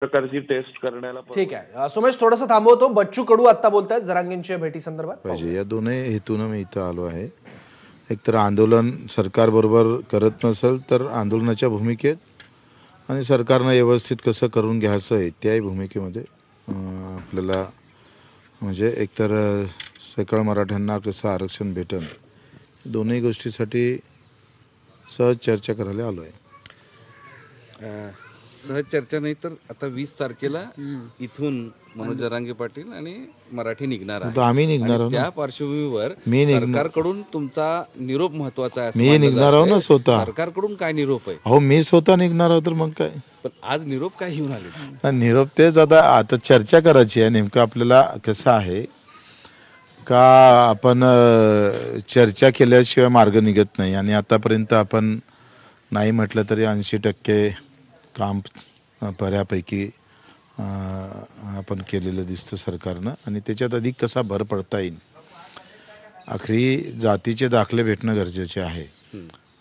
प्रकारची टेस्ट करण्याला ठीक आहे. सुमेश थोडंसं थांबवतो. बच्चू कडू आता बोलतायत जरांगेंच्या भेटी संदर्भात. पाहिजे या दोन्ही हेतून मी इथं आलो आहे. एकतर आंदोलन सरकार बरोबर करत नसेल तर आंदोलनाच्या भूमिकेत आणि सरकारनं व्यवस्थित कसं करून घ्यायचं आहे त्याही भूमिकेमध्ये आपल्याला म्हणजे एकतर सकळ मराठ्यांना कसं आरक्षण भेटन दोन्ही गोष्टीसाठी सहज चर्चा करायला आलो आहे. सहज चर्चा नाही तर आता 20 तारखेला इथून मनोज जरांगे पाटील आणि मराठी निघणार आहे. आम्ही निघणार आहोत त्या ना. पार्श्वभूमीवर मी सरकारकडून तुमचा निरोप महत्वाचा आहे. मी निघणार आहो ना स्वतः. सरकारकडून काय निरोप आहे? हो मी स्वतः निघणार आहो तर मग काय. पण आज निरोप काय घेऊन आले? निरोप तेच आता चर्चा करायची आहे. नेमकं आपल्याला कसं आहे का आपण चर्चा केल्याशिवाय मार्ग निघत नाही आणि आतापर्यंत आपण नाही म्हटलं तरी 80% काम बऱ्यापैकी आपण केलेलं दिसतं सरकारनं आणि त्याच्यात अधिक कसा भर पडता येईल. आखरी जातीचे दाखले भेटणं गरजेचे आहे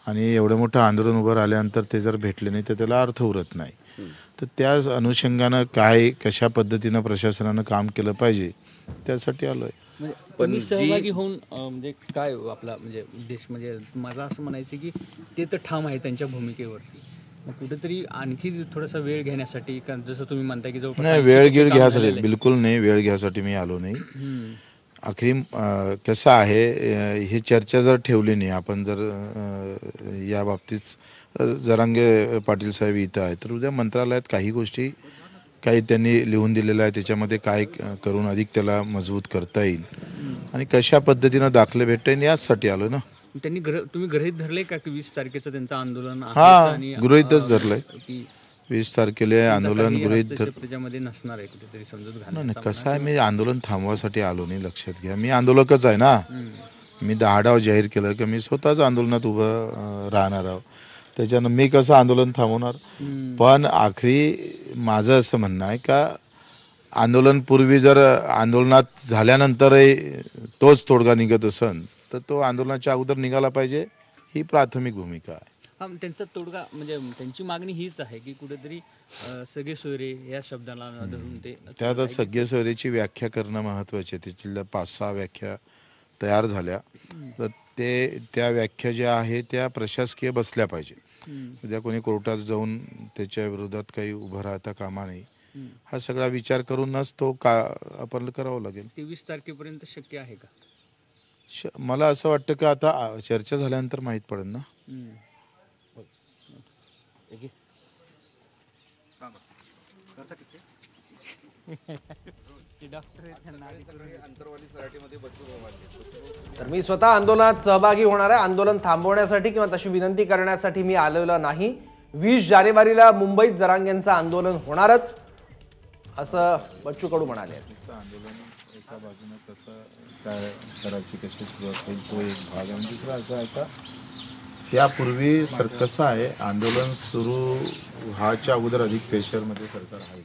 आणि एवढं मोठं आंदोलन उभं राहिल्यानंतर ते जर भेटले नाही तर त्याला अर्थ उरत नाही. तर त्या अनुषंगानं काय कशा पद्धतीनं प्रशासनानं काम केलं पाहिजे त्यासाठी आलोय. पण सहभागी होऊन म्हणजे काय आपला म्हणजे उद्देश म्हणजे माझा असं म्हणायचं की ते तर ठाम आहे त्यांच्या भूमिकेवरती. मग कुठेतरी आणखी थोडासा वेळ घेण्यासाठी जसं तुम्ही म्हणता की नाही वेळ घ्यायसाठी बिलकुल नाही. वेळ घ्यायसाठी मी आलो नाही. आखरी कसं आहे ही चर्चा जर ठेवली नाही आपण जर या बाबतीत जरांगे पाटील साहेब इथं आहेत तर उद्या मंत्रालयात काही गोष्टी काही त्यांनी लिहून दिलेलं आहे त्याच्यामध्ये काय करून अधिक त्याला मजबूत करता येईल आणि कशा पद्धतीनं दाखले भेटता येईल यासाठी आलो ना. त्यांनी तुम्ही गृहीत धरले का की 20 तारखेचं त्यांचं आंदोलन आणि गृहीतच धरलंय. 20 तारखेला आंदोलन गृहीत त्याच्यामध्ये नसणार आहे कुठेतरी समजूत घालणं. कसं आहे मी आंदोलन थांबवासाठी आलो नाही. लक्षात घ्या मी आंदोलकच आहे ना. मी 10 डाव जाहीर केलं की मी स्वतःच आंदोलनात उभं राहणार आहोत. त्याच्यानं मी कसं आंदोलन थांबवणार. पण आखरी माझं असं म्हणणं आहे का आंदोलन पूर्वी जर आंदोलनात झाल्यानंतरही तोच तोडगा निघत असेल तर तो आंदोलनाच्या अगोदर निघाला पाहिजे ही प्राथमिक भूमिका आहे. त्यांचा तोडगा म्हणजे त्यांची मागणी हीच आहे की कुठेतरी सगळे सोयरे या शब्दाला धरून ते त्यात सगळे सोयरेची व्याख्या करणं महत्वाचे आहे. त्याच्या 5-6 व्याख्या तयार झाल्या तर त्या व्याख्या ज्या आहेत त्या प्रशासकीय बसल्या पाहिजे. उद्या कोणी कोर्टात जाऊन त्याच्या विरोधात काही उभं राहता कामा नाही. हा सगळा विचार करूनच तो आपण करावं लागेल. 23 तारखेपर्यंत शक्य आहे का? मला असं वाटतं की आता चर्चा झाल्यानंतर माहित पडेल ना. तर मी स्वतः आंदोलनात सहभागी होणार आहे. आंदोलन थांबवण्यासाठी किंवा तशी विनंती करण्यासाठी मी आलेलो नाही. 20 जानेवारीला मुंबईत जरांगेंचं आंदोलन होणारच असं बच्चू कडू म्हणाले. आंदोलन एका बाजूने कसं काय करायची कशी सुरुवात होईल तो एक भाग आणि दुसरा असा आहे का त्यापूर्वी कसं आहे आंदोलन सुरू व्हायच्या अगोदर अधिक प्रेशरमध्ये सरकार आहे.